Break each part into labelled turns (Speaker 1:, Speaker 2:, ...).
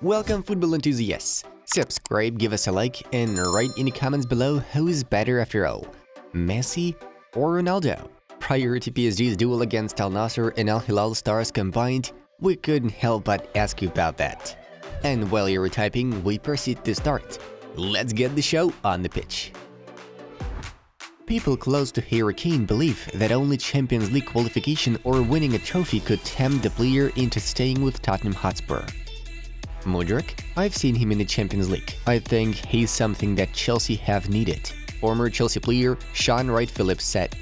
Speaker 1: Welcome, football enthusiasts. Subscribe, give us a like, and write in the comments below who is better after all, Messi or Ronaldo. Prior to PSG's duel against Al Nassr and Al Hilal stars combined, we couldn't help but ask you about that. And while you were typing, we proceed to start. Let's get the show on the pitch. People close to Harry Kane believe that only Champions League qualification or winning a trophy could tempt the player into staying with Tottenham Hotspur. Mudryk? I've seen him in the Champions League. I think he's something that Chelsea have needed. Former Chelsea player Sean Wright-Phillips said.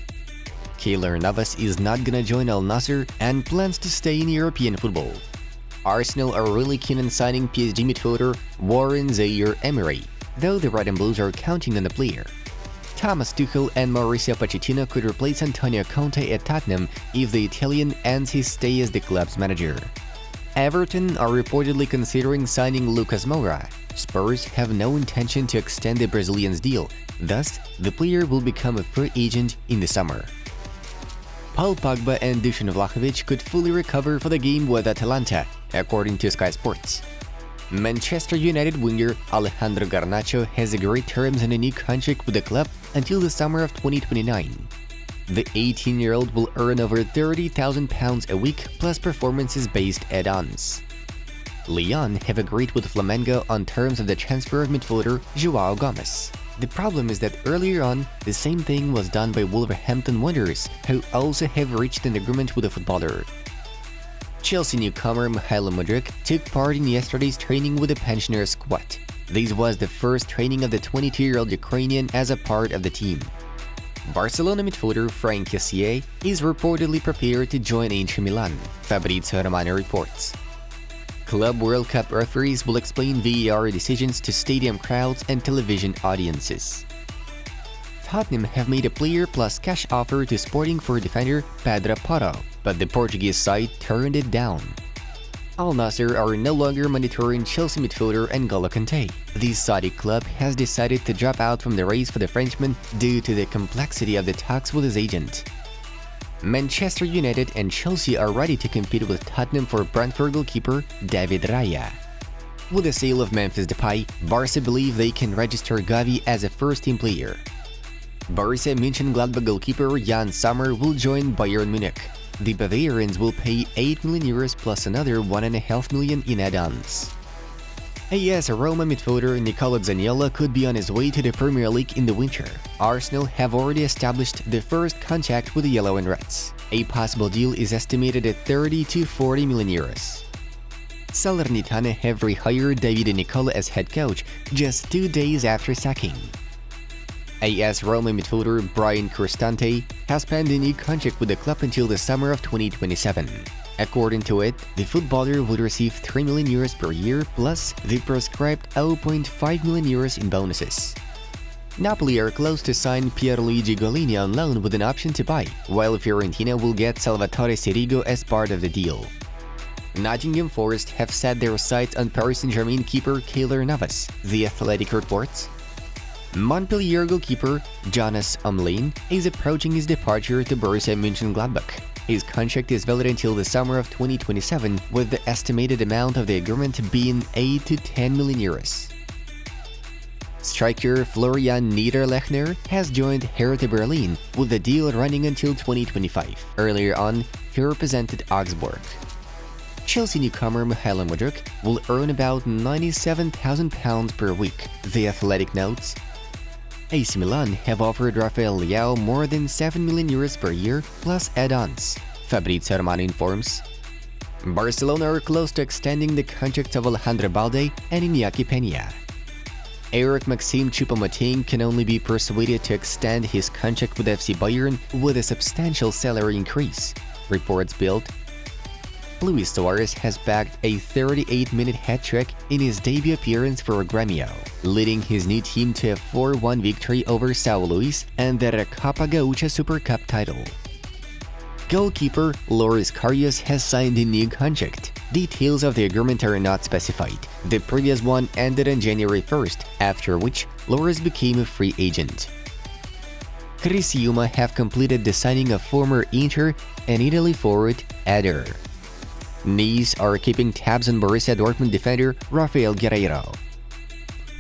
Speaker 1: Keylor Navas is not gonna join Al Nassr and plans to stay in European football. Arsenal are really keen on signing PSG midfielder Warren Zaire-Emery, though the Red and Blues are counting on the player. Thomas Tuchel and Mauricio Pochettino could replace Antonio Conte at Tottenham if the Italian ends his stay as the club's manager. Everton are reportedly considering signing Lucas Moura. Spurs have no intention to extend the Brazilian's deal, thus the player will become a free agent in the summer. Paul Pogba and Dusan Vlahovic could fully recover for the game with Atalanta, according to Sky Sports. Manchester United winger Alejandro Garnacho has agreed terms on a new contract with the club until the summer of 2029. The 18-year-old will earn over £30,000 a week plus performances-based add-ons. Lyon have agreed with Flamengo on terms of the transfer of midfielder João Gomes. The problem is that earlier on, the same thing was done by Wolverhampton Wanderers, who also have reached an agreement with the footballer. Chelsea newcomer Mikhailo Mudryk took part in yesterday's training with the pensioner squad. This was the first training of the 22-year-old Ukrainian as a part of the team. Barcelona midfielder Franck Kessié is reportedly prepared to join Inter Milan, Fabrizio Romano reports. Club World Cup referees will explain VAR decisions to stadium crowds and television audiences. Tottenham have made a player plus cash offer to Sporting for defender Pedro Porro, but the Portuguese side turned it down. Al Nassr are no longer monitoring Chelsea midfielder N'Golo Kanté. The Saudi club has decided to drop out from the race for the Frenchman due to the complexity of the talks with his agent. Manchester United and Chelsea are ready to compete with Tottenham for Brentford goalkeeper David Raya. With the sale of Memphis Depay, Barca believe they can register Gavi as a first-team player. Borussia Mönchengladbach goalkeeper Jan Sommer will join Bayern Munich. The Bavarians will pay €8 million plus another $1.5 million in add-ons. AS Roma midfielder Nicola Zaniolo could be on his way to the Premier League in the winter. Arsenal have already established the first contact with the Yellow and Reds. A possible deal is estimated at €30 to €40 million. Salernitana have rehired Davide Nicola as head coach just 2 days after sacking. AS Roma midfielder Brian Cristante has penned a new contract with the club until the summer of 2027. According to it, the footballer would receive €3 million per year plus the prescribed €0.5 million in bonuses. Napoli are close to sign Pierluigi Golini on loan with an option to buy, while Fiorentina will get Salvatore Sirigu as part of the deal. Nottingham Forest have set their sights on Paris Saint-Germain keeper Keylor Navas, The Athletic reports. Montpellier goalkeeper Jonas Omlin is approaching his departure to Borussia Mönchengladbach. His contract is valid until the summer of 2027, with the estimated amount of the agreement being €8 to €10 million. Striker Florian Niederlechner has joined Hertha Berlin, with the deal running until 2025. Earlier on, he represented Augsburg. Chelsea newcomer Mikhailo Mudryk will earn about £97,000 per week, The Athletic notes. AC Milan have offered Rafael Leao more than €7 million per year plus add-ons, Fabrizio Romano informs. Barcelona are close to extending the contracts of Alejandro Balde and Iñaki Peña. Eric Maxime Choupo-Moting can only be persuaded to extend his contract with FC Bayern with a substantial salary increase, reports Bild. Luis Suarez has bagged a 38-minute hat-trick in his debut appearance for Grêmio, leading his new team to a 4-1 victory over São Luís and the Recopa Gaúcha Super Cup title. Goalkeeper Loris Karius has signed a new contract. Details of the agreement are not specified. The previous one ended on January 1st, after which Loris became a free agent. Criciúma have completed the signing of former Inter and Italy forward Eder. Knees are keeping tabs on Borussia Dortmund defender Rafael Guerreiro.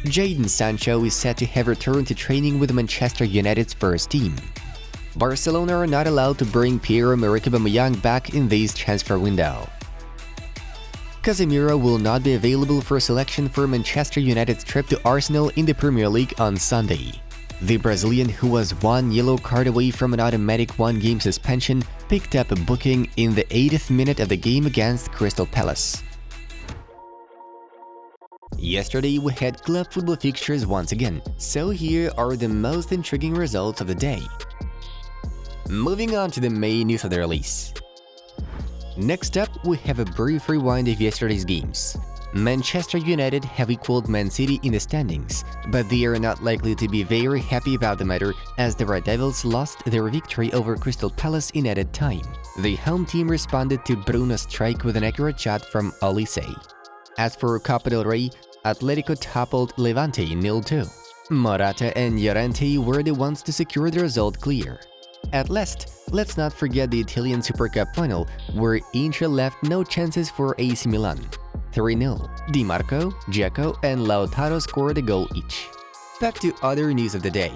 Speaker 1: Jadon Sancho is set to have returned to training with Manchester United's first team. Barcelona are not allowed to bring Pierre-Emerick Aubameyang back in this transfer window. Casemiro will not be available for selection for Manchester United's trip to Arsenal in the Premier League on Sunday. The Brazilian, who was one yellow card away from an automatic one-game suspension, picked up a booking in the 80th minute of the game against Crystal Palace. Yesterday we had club football fixtures once again, so here are the most intriguing results of the day. Moving on to the main news of the release. Next up, we have a brief rewind of yesterday's games. Manchester United have equaled Man City in the standings, but they are not likely to be very happy about the matter as the Red Devils lost their victory over Crystal Palace in added time. The home team responded to Bruno's strike with an accurate shot from Olise. As for Copa del Rey, Atletico toppled Levante 0-2. Morata and Llorente were the ones to secure the result clear. At last, let's not forget the Italian Super Cup final, where Inter left no chances for AC Milan. 3-0. Di Marco, Dzeko, and Lautaro scored a goal each. Back to other news of the day.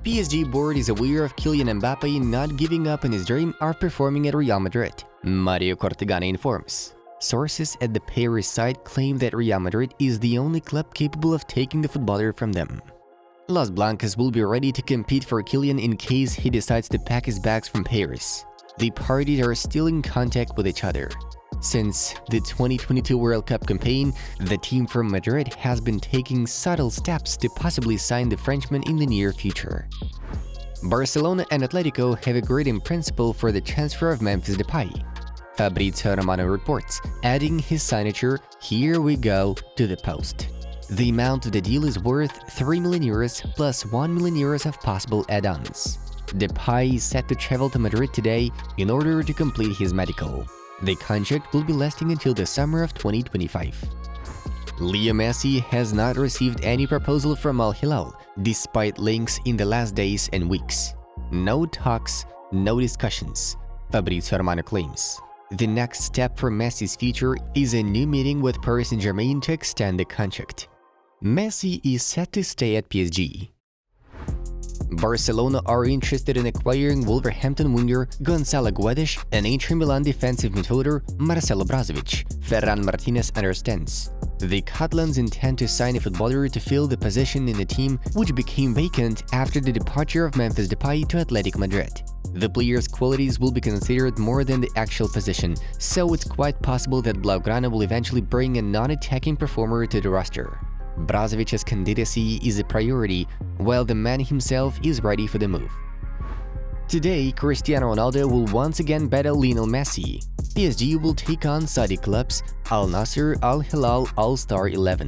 Speaker 1: PSG board is aware of Kylian Mbappe not giving up on his dream of performing at Real Madrid, Mario Cortegana informs. Sources at the Paris side claim that Real Madrid is the only club capable of taking the footballer from them. Los Blancos will be ready to compete for Kylian in case he decides to pack his bags from Paris. The parties are still in contact with each other. Since the 2022 World Cup campaign, the team from Madrid has been taking subtle steps to possibly sign the Frenchman in the near future. Barcelona and Atletico have agreed in principle for the transfer of Memphis Depay. Fabrizio Romano reports, adding his signature, "Here we go," to the post. The amount of the deal is worth €3 million plus €1 million of possible add-ons. Depay is set to travel to Madrid today in order to complete his medical. The contract will be lasting until the summer of 2025. Lionel Messi has not received any proposal from Al Hilal, despite links in the last days and weeks. No talks, no discussions, Fabrizio Romano claims. The next step for Messi's future is a new meeting with Paris Saint-Germain to extend the contract. Messi is set to stay at PSG. Barcelona are interested in acquiring Wolverhampton winger Gonzalo Guedes and Inter Milan defensive midfielder Marcelo Brozovic, Ferran Martinez understands. The Catalans intend to sign a footballer to fill the position in the team which became vacant after the departure of Memphis Depay to Athletic Madrid. The player's qualities will be considered more than the actual position, so it's quite possible that Blaugrana will eventually bring a non-attacking performer to the roster. Brozovic's candidacy is a priority, while the man himself is ready for the move. Today, Cristiano Ronaldo will once again battle Lionel Messi. PSG will take on Saudi clubs Al Nassr, Al Hilal All-Star XI.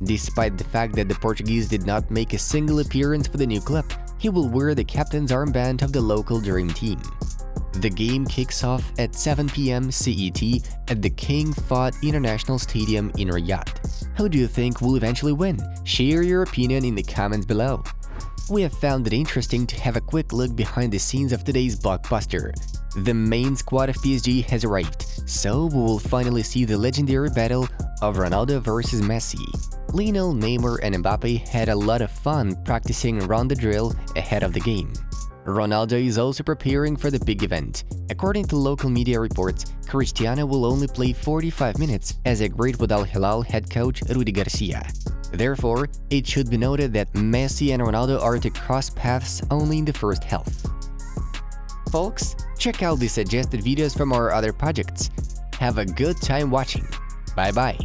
Speaker 1: Despite the fact that the Portuguese did not make a single appearance for the new club, he will wear the captain's armband of the local dream team. The game kicks off at 7 p.m. CET at the King Fahd International Stadium in Riyadh. Who do you think will eventually win? Share your opinion in the comments below. We have found it interesting to have a quick look behind the scenes of today's blockbuster. The main squad of PSG has arrived, so we will finally see the legendary battle of Ronaldo versus Messi. Lionel, Neymar and Mbappe had a lot of fun practicing rondo drill ahead of the game. Ronaldo is also preparing for the big event. According to local media reports, Cristiano will only play 45 minutes as agreed with Al Hilal head coach Rudi Garcia. Therefore, it should be noted that Messi and Ronaldo are to cross paths only in the first half. Folks, check out the suggested videos from our other projects. Have a good time watching. Bye bye.